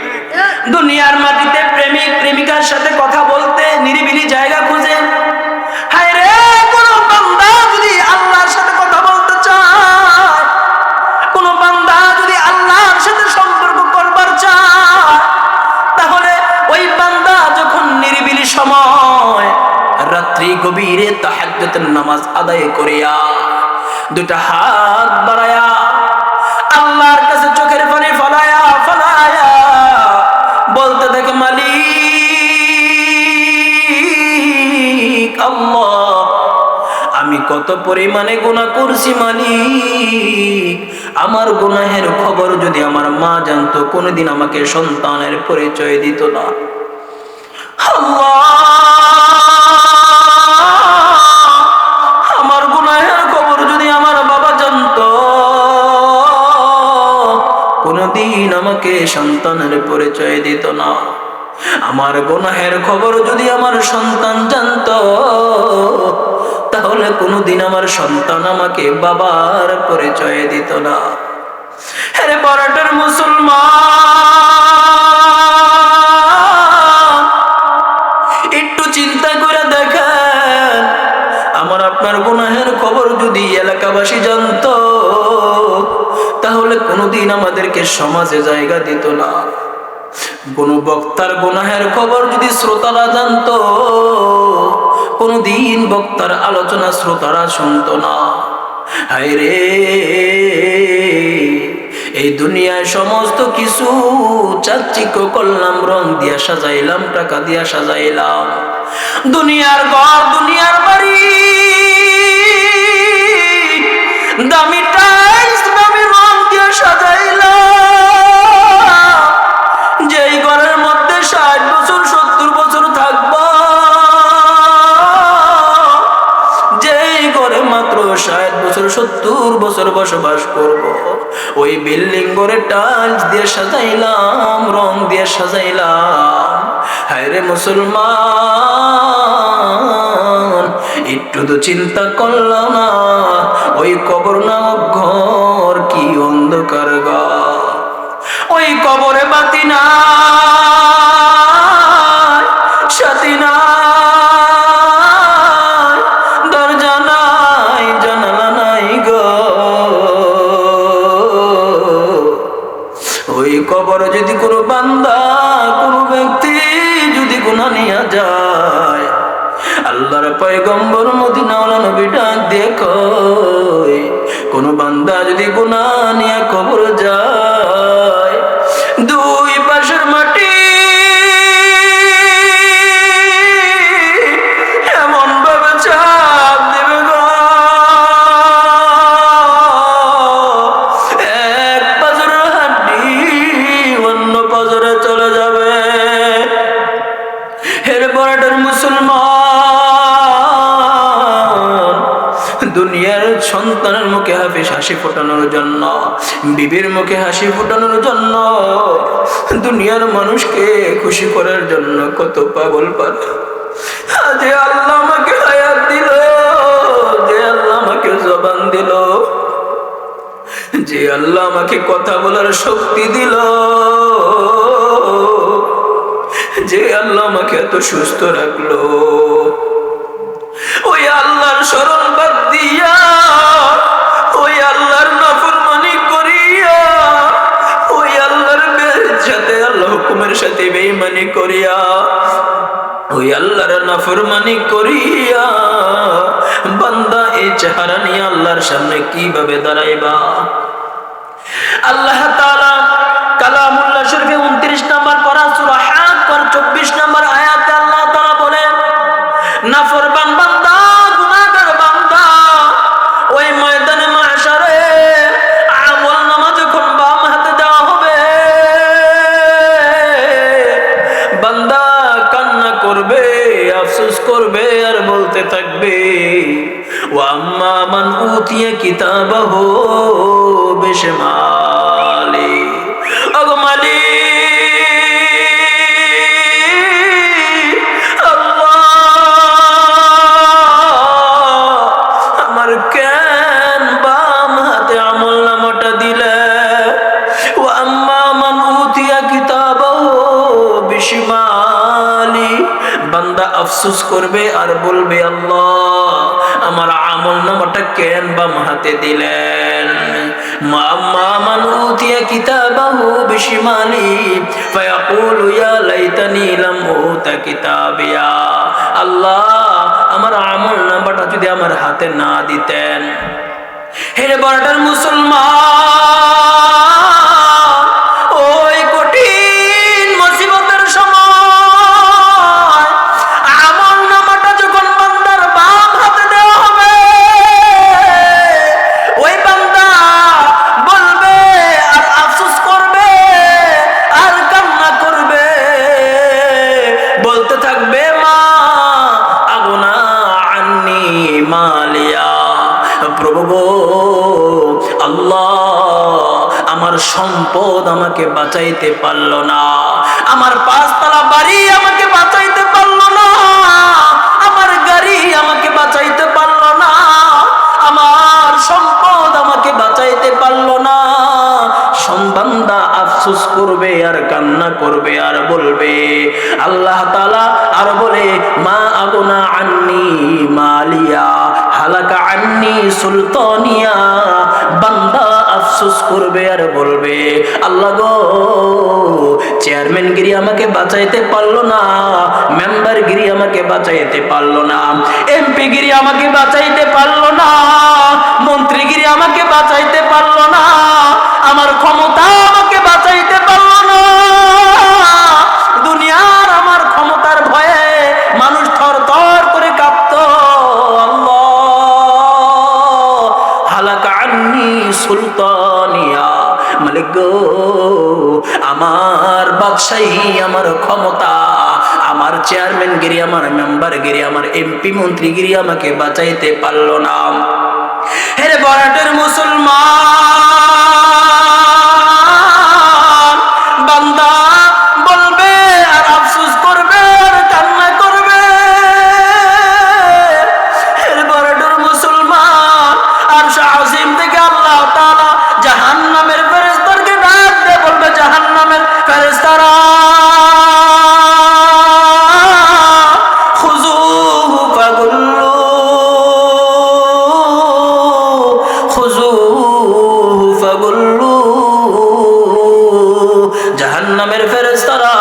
দুনিয়ার মাটিতে প্রেমিক প্রেমিকার সাথে কথা বলতে নিরিবিলি জায়গা খুঁজে। হায় রে, কোন বান্দা যদি আল্লাহর সাথে কথা বলতে চায়, কোন বান্দা যদি আল্লাহর সাথে সম্পর্ক করবার চায়, তাহলে ওই বান্দা যখন নিরিবিলি সময় রাত্রি গভীরে তাহাজ্জুদের নামাজ আদায় করিয়া দুটা হাত বাড়ায়া আল্লাহর কাছে চোখের পানি ফলায়া ফলায়া বলতে থাকে, মালিক আল্লাহ, আমি কত পরিমাণে গুনাহ করছি মালিক, আমার গুনাহের খবর যদি আমার মা জানতো কোনোদিন আমাকে সন্তানের পরিচয় দিত না। আল্লাহ, আমার গুনাহের খবর যদি আমার বাবা জানতো কোনোদিন আমাকে সন্তানের পরিচয় দিত না। আমার গুনাহের খবর যদি আমার সন্তান জানতো তাহলে কোনোদিন আমার সন্তান আমাকে বাবার পরিচয় দিত না। আরে বড়টার মুসলমান, একটু চিন্তা করে দেখেন, আমার আপনার গুনাহের খবর যদি এলাকাবাসী জানতো তাহলে কোনোদিন আমাদেরকে সমাজে জায়গা দিত না। কোন বক্তার গুনাহের খবর যদি শ্রোতারা জানতো কোনদিন বক্তার আলোচনা শ্রোতারা শুনতো না। হায় রে, এই দুনিয়ায় সমস্ত কিছু চাকচিক্য করলাম, রং দিয়া সাজাইলাম, টাকা দিয়া সাজাইলাম, দুনিয়ার ঘর, দুনিয়ার বাড়ি, দামি টাইলস, দামি রং দিয়া সাজাইলাম, যেই ঘরের মধ্যে 60 বছর 70 বছর থাকবো, যেই ঘরে মাত্র 60 বছর 70 বছর বসবাস করব, ওই বিল্ডিং ঘরে টাইলস দিয়ে সাজাইলাম, রং দিয়ে সাজাইলাম। হায় রে মুসলমান, একটু তো চিন্তা করলাম না, ওই কবর নামক ঘর কি অন্ধকার ঘর, ওই কবরে বাতি নাই, সাথী নাই, দরজা নাই, জানালা নাই গো। ওই কবর যদি কোনো বান্দা, কোনো ব্যক্তি যদি গুনাহ নিয়ে যায়, আল্লাহর পয়গম্বর মদিনাওয়ালা নবী ডাক দিয়ে কয়, কোন বান্দা যদি গুনাহ নিয়ে কবর যায়, দুই পাশের মাটি এমন ভাবে চাপ দেবে গো, এক পাজরের হাড্ডি অন্য পাজরে চলে যাবে। এরপরের মুসলমান, দুনিয়ার সন্তানের মুখে হাসি ফোটানোর জন্য, বিবির মুখে হাসি ফোটানোর জন্য, দুনিয়ার মানুষকে খুশি করার জন্য কত পাগল পারে। যে আল্লাহ আমাকে হায়াত দিল, যে আল্লাহ আমাকে জবান দিল, যে আল্লাহ আমাকে কথা বলার শক্তি দিল, যে আল্লাহ আমাকে এত সুস্থ রাখলো, ওই আল্লাহর স্মরণ বাদ দিয়া, ওই আল্লাহর নাফরমানি করিয়া, ওই আল্লাহর সাথে, আল্লাহ হুকুমের সাথে বেঈমানি করিয়া, ওই আল্লাহর নাফরমানি করিয়া বান্দা এই চেহারা নিয়ে আল্লাহর সামনে কিভাবে দাঁড়াইবা? আল্লাহ তাআলা কালামুল্লাহ শরীফে 29 নম্বর পারা সূরা হাক্কার করবে আর বলতে থাকবে ওয়া আম্মা মান উতিয়া কিতাবাহু বিশিমালি। ওগো মালিক, আল্লাহ আমার কেন বাম হাতে আমলনামাটা দিলে? ওয়া আম্মা মান উতিয়া কিতাবাহু বিশিমালি, বান্দা আফসোস করবে আর বলবে আল্লাহ আমার আমলনামাটা কেন বাম হাতে দিলেন? মা আম্মা মান উতিয়া কিতাবাহু বিশিমালি ফায়াকুলু ইয়া লাইতানি লাম উতা কিতাবিয়া। আল্লাহ আমার আমলনামাটা যদি আমার হাতে না দিতেন। হে বড়টার মুসলমান, ওই কঠিন মুসিবতের সময় আমলনামাটা যখন বান্দার বাম হাতে দেওয়া হবে, ওই বান্দা বলবে আর আফসোস করবে আর কান্না করবে, বলতে থাকবে মা আগনা আন্নি মালিয়া। প্রভু গো আল্লাহ আমার সম্পদ আমাকে বাঁচাইতে পারলো না, আমার 5 তলা বাড়ি আমাকে বাঁচাইতে পারলো না, আমার গাড়ি আমাকে বাঁচাইতে পারলো না, আমার সম্পদ আমাকে বাঁচাইতে পারলো না। বান্দা আফসোস করবে আর কান্না করবে আর বলবে। আল্লাহ তাআলা আর বলে মা আগনা আন্নি মালিয়া হালাকা আন্নি সুলতানিয়া। বান্দা আফসোস করবে আর বলবে আল্লাহ গো চেয়ারম্যান গিরি আমাকে বাঁচাইতে পারলো না, মেম্বার গিরি আমাকে বাঁচাইতে পারলো না, এমপি গিরি আমাকে বাঁচাইতে পারলো না, মন্ত্রীগিরি আমাকে বাঁচাইতে পারলো না, আমার ক্ষমতা আমাকে বাঁচাইতে পারলো না। দুনিয়ার আমার ক্ষমতার ভয়ে মানুষ থরথর করে কাঁপতো। আল্লাহ হালাকা আন্নি সুলতানিয়া। মালিক গো আমার বাদশাহী, আমার ক্ষমতা, আমার চেয়ারম্যান গিরি, আমার মেম্বার গিরি, আমার এমপি মন্ত্রী গিরি আমাকে বাঁচাইতে পারলো না। হে বড়াটের মুসলমান, বান্দা বলবে আর আফসোস করবে আর কান্না করবে। হে বড়াটের মুসলমান, আরশ আজিম থেকে আল্লাহ তাআলা জাহান্নামের ফেরেশতাদেরকে ডাক দিয়ে বলবে জাহান্নামের ফেরেশতারা খুযুহু ফাগুল্লু, জাহান্নামের ফেরেশতারা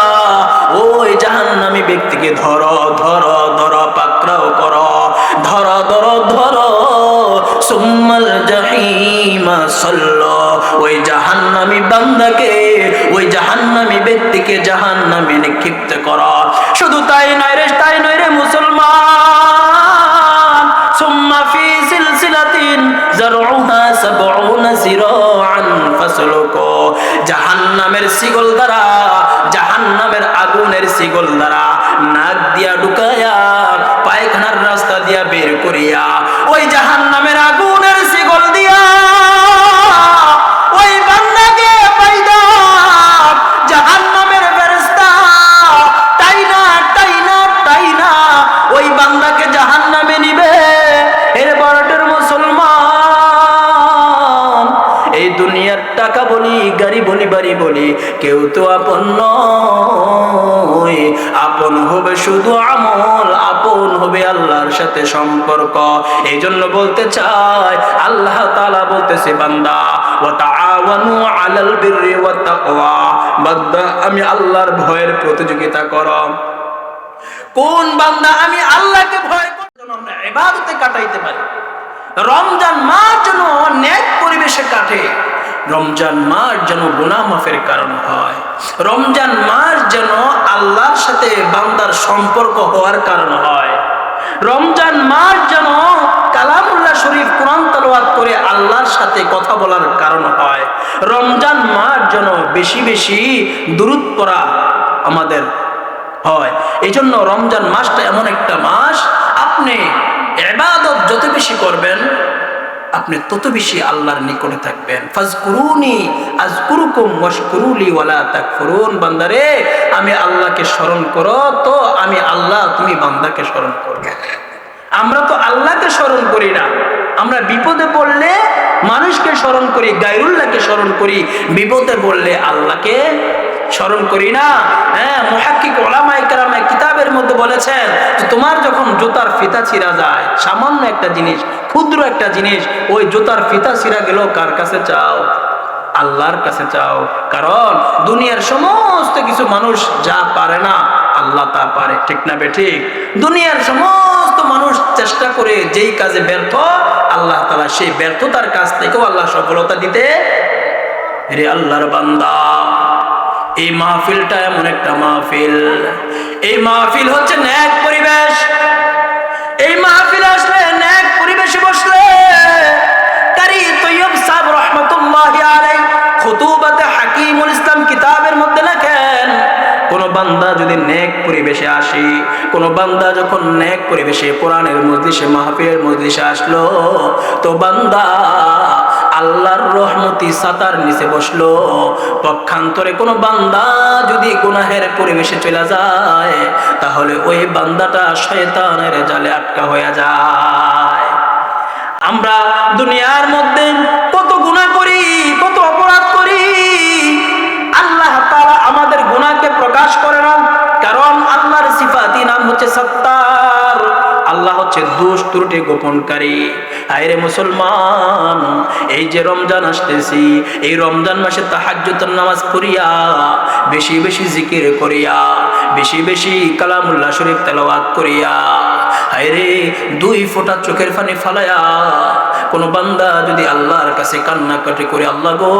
ওই জাহান্নামী ব্যক্তিকে ধরো ধরো ধরো, পাকড়াও করো, ধরো ধরো ধরো, সুম্মাল জাহিমা সাল্লো। ওই জাহান্নামী বান্দাকে, ওই জাহান্নামী ব্যক্তিকে জাহান্নামে নিক্ষিপ্ত করো। শুধু তাই নয় রে, তাই নয় রে মুসলমান, সুম্মা ফি সিলসিলাতিন যারউহা 70 জিরাআন ফাসলুকু। জাহান্নামের শিকল দ্বারা, জাহান্নামের আগুনের শিকল দ্বারা নাক দিয়া ঢুকায়া পায়খানার রাস্তা দিয়া বের করিয়া ওই জাহান্নামের আগুনের শিকল দিয়া ওই বান্দাকে পাইদা জাহান্নামের ফেরেশতা তাই না তাই না তাই না ওই বান্দাকে জাহান্নামে নিবে। এর বড়টার মুসলমান, এই দুনিয়ার টাকা বলি, গাড়ি বলি, বাড়ি বলি, কেউ তো আপন নয়। আপন হবে শুধু আমল, আপন হবে আল্লাহর সাথে সম্পর্ক। এই জন্য বলতে চাই, আল্লাহ তাআলা বলতেছে বান্দা ওয়া তাআওয়ানু আলাল বিররি ওয়াত তাকওয়া, বান্দা আমি আল্লাহর ভয়ের প্রতিযোগিতা করো। কোন বান্দা আমি আল্লাহকে ভয় করে যেন আমরা ইবাদতে কাটাইতে পারি। রমজান মাস যেন নেক পরিবেশে কাটে, রমজান মাস যেন গুনাহ মাফের কারণ হয়, রমজান মাস যেন আল্লাহর সাথে বান্দার সম্পর্ক হওয়ার কারণ হয়, রমজান মাস যেন কালামুল্লাহ শরীফ কোরআন তেলাওয়াত করে আল্লাহর সাথে কথা বলার কারণ হয়, রমজান মাস যেন বেশি বেশি দুরূদ পড়া আমাদের হয়। এই জন্য রমজান মাসটা এমন একটা মাস, আপনি ইবাদত যত বেশি করবেন আপনি তত বেশি আল্লাহর নিকটে থাকবেন। ফাজকুরুনি আযকুরুকুম ওয়াশকুরুলি ওয়ালা তাকফুরুন। বান্দারে আমি আল্লাহকে স্মরণ করো তো আমি আল্লাহ তুমি বান্দাকে স্মরণ করবে। আমরা তো আল্লাহকে স্মরণ করি না, আমরা বিপদে পড়লে মানুষকে স্মরণ করি, গায়রুল্লাহকে স্মরণ করি, বিপদে পড়লে আল্লাহকে স্মরণ করি না। হ্যাঁ, মুহাক্কিক উলামায়ে কেরাম কিতাবের মধ্যে বলেছেন যে তোমার যখন জুতার ফিতা ছিঁড়া যায়, সামান্য একটা জিনিস, ক্ষুদ্র একটা জিনিস, ওই জুতার ফিতা ছিঁড়া গেল কার কাছে চাও? আল্লাহর কাছে চাও। কারণ দুনিয়ার সমস্ত কিছু মানুষ যা পারে না আল্লাহ তা পারে, ঠিক না বেঠিক? দুনিয়ার সমস্ত মানুষ চেষ্টা করে যেই কাজে ব্যর্থ, আল্লাহ তাআলা সেই ব্যর্থতার কাজ থেকেও আল্লাহ সফলতা দিতে। রে আল্লাহর বান্দা, এই মাহফিলটা এমন একটা মাহফিল, এই মাহফিল হচ্ছে নেক পরিবেশ। এই মাহফিল আসলে, নেক পরিবেশে বসলে, কারি তৈয়ব সাহেব রহমাতুল্লাহি আলাইহি খুতুবাতে হাকিমুল ইসলাম কিতাবের মধ্যে লেখেন, কোন বান্দা যদি নেক পরিবেশে আসে, কোন বান্দা যখন নেক পরিবেশে কোরআনের মজলিসে, মাহফিলের মজলিসে আসলো, তো বান্দা আল্লাহর রহমতি ছাতার নিচে বসলো। পক্ষান্তরে কোন বান্দা যদি গুনাহের পরিবেশে চলে যায়, তাহলে ওই বান্দাটা শয়তানের জালে আটকা হয়ে যায়। আমরা দুনিয়ার মধ্যে কত গুনাহ করি, কত অপরাধ করি, আল্লাহ তাআলা আমাদের গুনাহকে প্রকাশ করে না। কারণ আল্লাহর সিফাতি নাম হচ্ছে সত্তার, আল্লাহ হচ্ছে দোষ ত্রুটি গোপনকারী। আরে মুসলমান, এই যে রমজান আসতেছি, এই রমজান মাসে তাহাজ্জুদের নামাজ পড়িয়া, বেশি বেশি জিকির করিয়া, বেশি বেশি কালামুল্লাহ শরীফ তেলাওয়াত করিয়া, আরে 2 ফোঁটা চোখের পানি ফালায়া কোন বান্দা যদি আল্লাহর কাছে কান্নাকাটি করে, আল্লাহ গো,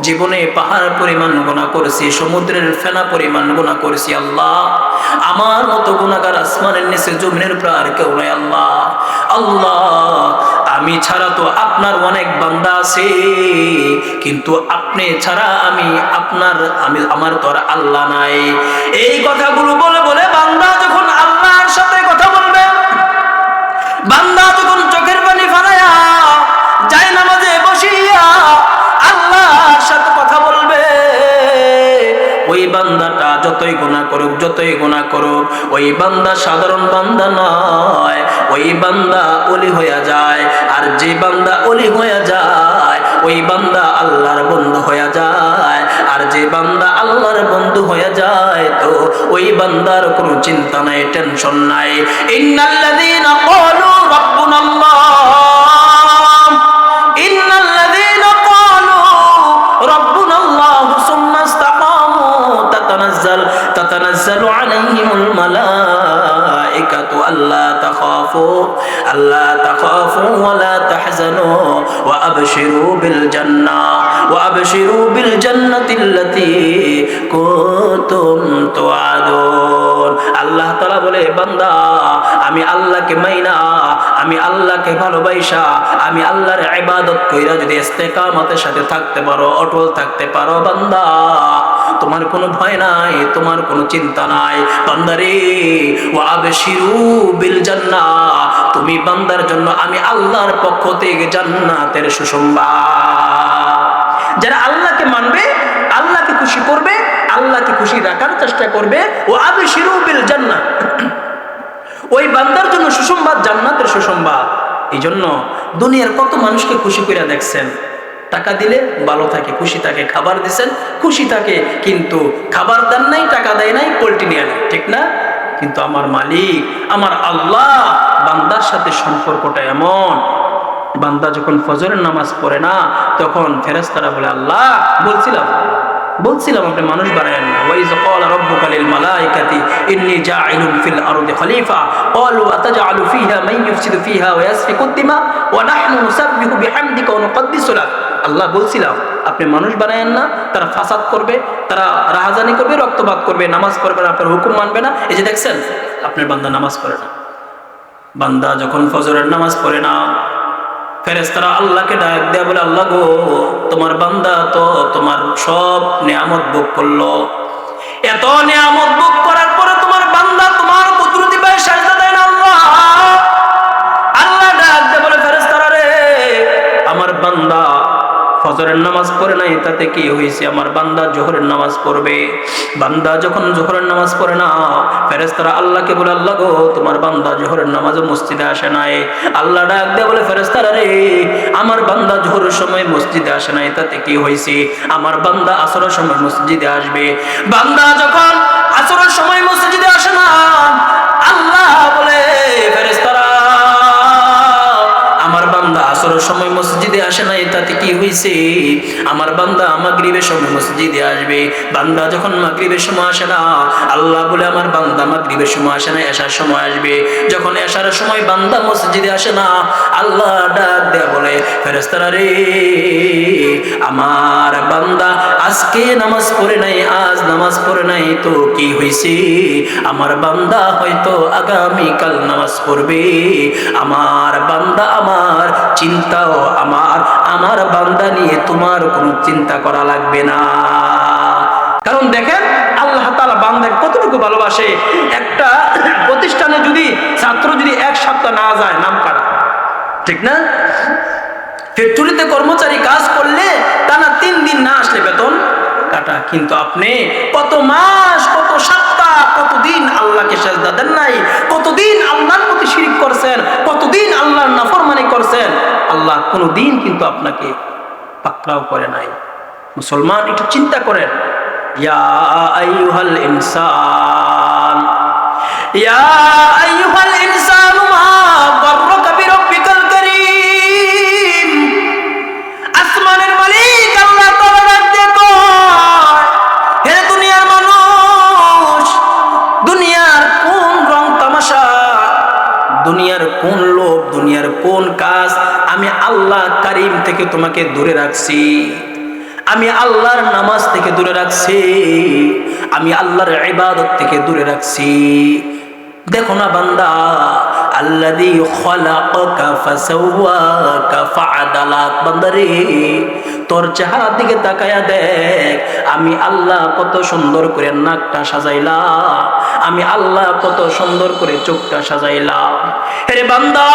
জীবনে পাহাড় পরিমাণ গুনাহ করেছি, সমুদ্রের ফেনা পরিমাণ গুনাহ করেছি, আল্লাহ আমার মতো গুনাহগার আসমানের নিচে জমিনের উপর আর কেউ নাই, আল্লাহ আল্লাহ আমি ছাড়া তো আপনার অনেক বান্দা আছে, কিন্তু আপনি ছাড়া আমার তো আর আল্লাহ নাই। এই কথাগুলো বলে বলে বান্দা যখন আল্লাহর সাথে কথা বলবে, বান্দা যখন চোখের পানি ফালায়া যায় নামাজে বসিয়া আল্লাহর সাথে কথা বলবে, ওই বান্দাটা যতই গুনাহ করুক, যতই গুনাহ করুক, ওই বান্দা সাধারণ বান্দা নয়, ওই বান্দা ওলি হয়ে যায়। আর যে বান্দা ওলি হয়ে যায়, ওই বান্দা আল্লাহর বন্ধু হয়ে যায়। আর যে বান্দা আল্লাহর বন্ধু হয়ে যায়, তো ওই বান্দার কোনো চিন্তা নাই, টেনশন নাই। ইন্নাল্লাযীনা ক্বালু রাব্বুনাল্লাহ, ইন্নাল্লাযীনা ক্বালু রাব্বুনাল্লাহ সুম্মা ইসতাকামু তাতানাজ্জালু আলাইহিমুল মালাইকাতু আল্লা তাখাফু ওয়া লা তাহজানু ওয়া আবশিরু বিল জান্নাতিল্লাতী কুনতুম তুআদুন। আল্লাহ তাআলা বলে, বান্দা আমি আল্লাহকে মাইনা, আমি আল্লাহকে ভালোবাসা, আমি আল্লাহর ইবাদত কইরা যদি ইস্তেকামতের সাথে থাকতে পারো, অটল থাকতে পারো, বান্দা তোমার কোনো ভয় নাই, তোমার কোনো চিন্তা নাই। বান্দারে ওয়া আবশিরু বিল জান্নাহ, তুমি বান্দার জন্য আমি আল্লাহর পক্ষ থেকে জান্নাতের সুসংবাদ। যারা আল্লাহকে মানবে, আল্লাহকে খুশি করবে, আল্লাহকে খুশি রাখার চেষ্টা করবে, ওয়া আবশিরু বিল জান্নাহ, ওই বান্দার জন্য সুসংবাদ, জান্নাতের সুসংবাদ। এই জন্য দুনিয়ার কত মানুষকে খুশি করে দেখছেন, টাকা দিলে ভালো থাকে, খুশি থাকে, খাবার দিচ্ছেন খুশি থাকে, কিন্তু খাবার দেন নাই, টাকা দেয় নাই, পোল্ট্রি নিয়ে নেয়, ঠিক না? কিন্তু আমার মালিক, আমার আল্লাহ, বান্দার সাথে সম্পর্কটা এমন, বান্দা যখন ফজরের নামাজ পড়ে না, তখন ফেরেশতারা বলে, আল্লাহ বলছিলাম আপনি মানুষ বানায়েন না। ওয়াইজ ক্বালা রাব্বুকা লিল মালাইকাতি ইন্নী জাইলুন ফিল আরদি খলিফা ক্বালু আতাজআলু ফিহা মান ইফসিদু ফিহা ওয়া ইয়াসফিকু আদ-দিমা ওয়া নাহনু নুসাব্বিহু বিহামদিকা ওয়া নুকদ্দিসু লাক। আল্লাহ বলছিলাম আপনি মানুষ বানায়েন না, তারা ফাসাদ করবে, তারা রাহাজানি করবে, রক্তপাত করবে, নামাজ পড়বে না, আপনার হুকুম মানবে না। এই যে দেখছেন আপনার বান্দা নামাজ পড়ে না, বান্দা যখন ফজরের নামাজ পড়ে না, ফেরেশতারা আল্লাহকে ডাক দেয়া বলে, আল্লাহ গো, তোমার বান্দা তো তোমার সব নিয়ামত ভোগ করলো, এত নিয়ামত ভোগ করার পরে তোমার বান্দা তোমার কুদরতি পায়ে সাজদা দেয় না। আল্লাহ ডাক দিয়ে বলে, ফেরেশতারা রে, আমার বান্দা ফজরের নামাজ পড়ে নাই, তাতে কি হয়েছে? আমার বান্দা জোহরের নামাজ পড়বে। বান্দা যখন জোহরের নামাজ পড়ে না, ফেরেশতারা আল্লাহকে বলে, আল্লাহ গো, তোমার বান্দা জোহরের নামাজে মসজিদে আসে নাই। আল্লাহ ডাক দিয়ে বলে, ফেরেশতারা রে, আমার বান্দা জোহরের সময় মসজিদে আসে নাই, তাতে কি হয়েছে? আমার বান্দা আসরের সময় মসজিদে আসবে। বান্দা যখন আসরের সময় মসজিদে আসে না, আল্লাহ বলে, ফেরেশতারা, আমার বান্দা আসরের সময় মসজিদে আসে নাই, তাতে কি হয়েছে? আমার বান্দা মাগরিবের সময় মসজিদে আসবে। বান্দা যখন মাগরিবের সময় আসে না, আল্লাহ বলে, আমার বান্দা মাগরিবের সময় আসে না, এশার সময় আসবে। যখন এশার সময় বান্দা মসজিদে আসে না, আল্লাহ ডাক দেয়া বলে, ফেরেশতারা রে, আমার বান্দা আজকে নামাজ পড়ে নাই, আজ নামাজ পড়ে নাই, তো কি হয়েছে? আমার বান্দা হয়তো আগামীকাল নামাজ পড়বে। আমার বান্দা, আমার চিন্তাও আমার বান্দা নিয়ে তোমার কোনো চিন্তা করা লাগবে না। কারণ দেখেন আল্লাহ তাআলা বান্দাকে কতটুকু ভালোবাসে। একটা প্রতিষ্ঠানে যদি ছাত্র যদি এক সপ্তাহ না যায়, নাম কাটা, ঠিক না? ফ্যাক্টরিতে কর্মচারী কাজ করলে টানা 3 দিন না আসলে বেতন কাটা। কিন্তু আপনি কত মাস, কত সপ্তাহ, কতদিন আল্লাহকে সাজদা দেন নাই, কতদিন আল্লাহর প্রতি শিরক করছেন, কতদিন আল্লাহর নাফরমানি করছেন, আল্লাহ কোনদিন কিন্তু আপনাকে পাকড়াও করে নাই। মুসলমান, একটু চিন্তা করেন। ইয়া আইয়ুহাল ইনসান, ইয়া আইয়ুহাল ইনসান, মা গর্রকা বিরাব্বিকাল কারীম। আসমানের মালিক আল্লাহ তাআলা ডাক দিয়ে কয়, হে দুনিয়ার মানুষ, দুনিয়ার কোন রং তামাশা, দুনিয়ার কোন লোভ, দুনিয়ার কোন কাজ আমি আল্লাহ কারীম থেকে তোমাকে দূরে রাখছি। আমি আল্লাহর নামাজ থেকে দূরে রাখছি, আমি আল্লাহর ইবাদত থেকে দূরে রাখছি। দেখো না বান্দা, আল্লাযী খালাকাকা ফাসাওয়াকা ফাআদালাক। বান্দারে, তোর চেহারার দিকে তাকায়া দেখ, আমি আল্লাহ কত সুন্দর করে নাকটা সাজাইলাম, আমি আল্লাহ কত সুন্দর করে চোখটা সাজাইলাম। হে বান্দা,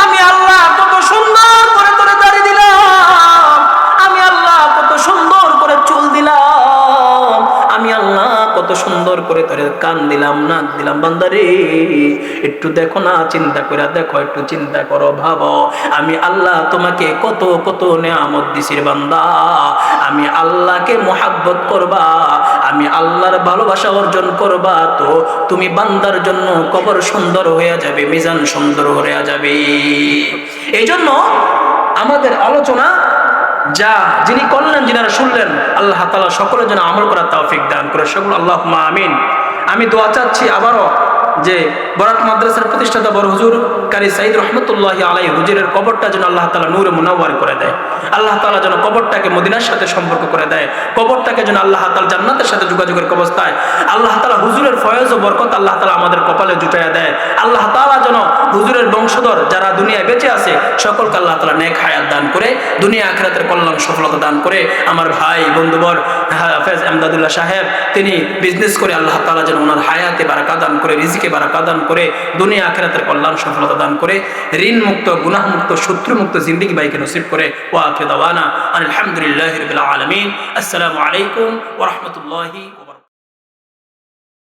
আমি আল্লাহ কত সুন্দর করে তোরে দাড়ি দিলাম, আমি আল্লাহ কত সুন্দর করে চুল দিলাম, আমি আল্লাহ কত সুন্দর করে তোরে কান দিলাম, নাক দিলাম। বান্দারে, একটু দেখো না, চিন্তা করে দেখো, একটু চিন্তা করো, ভাবো, আমি আল্লাহ তোমাকে কত কত নেয়ামত দিছি বান্দা। আমি আল্লাহকে মুহাব্বত করবা, আমি আল্লাহর ভালোবাসা অর্জন করবা, তো তুমি বান্দার জন্য কবর সুন্দর হয়ে যাবে, মিজান সুন্দর হয়ে যাবে। এই জন্য আমাদের আলোচনা যা যিনি করলেন, যিনারা শুনলেন, আল্লাহ তাআলা সকলের জন্য আমল করার তৌফিক দান করে। সকল আল্লাহুম্মা আমিন। আমি দোয়া চাচ্ছি আবারও যে বরাক মাদ্রাসার প্রতিষ্ঠাতা বড় হুজুর কারি সাইদ রহমতুল্লাহি আলাইহি হুজুরের কবরটা যেন আল্লাহ তাআলা নূরে মুনাওয়ার করে দেয়, আল্লাহ তাআলা যেন কবরটাকে মদিনার সাথে সম্পর্ক করে দেয়, কবরটাকে যেন আল্লাহ তাআলা জান্নাতের সাথে যোগাযোগের অবস্থায় আল্লাহ তাআলা হুজুরের ফয়েজ ও বরকত আল্লাহ তাআলা আমাদের কপালে জুটাইয়া দেয়। আল্লাহ তাআলা যেন হুজুরের বংশধর যারা দুনিয়ায় বেঁচে আছে সকলকে আল্লাহ তাআলা নেক হায়াত দান করে, দুনিয়া আখিরাতের কল্যাণ সফলতা দান করে। আমার ভাই বন্ধুবর হাফেজ এমদাদুল্লাহ সাহেব, তিনি বিজনেস করে আল্লাহ তাআলা যেন ওনার হায়াতে বারাকা দান করে, রিজিকে বারাকা দান করে, দুনিয়া আখিরাতের কল্যাণ সফলতা দান করে, ঋণ মুক্ত, গুনাহ মুক্ত, শত্রু মুক্ত জিন্দেগি বাইকে নসিব করে। ওয়া আখিরু দাওয়ানা আলহামদুলিল্লাহি রাব্বিল আলামিন। আসসালামু আলাইকুম ওয়া রাহমাতুল্লাহি।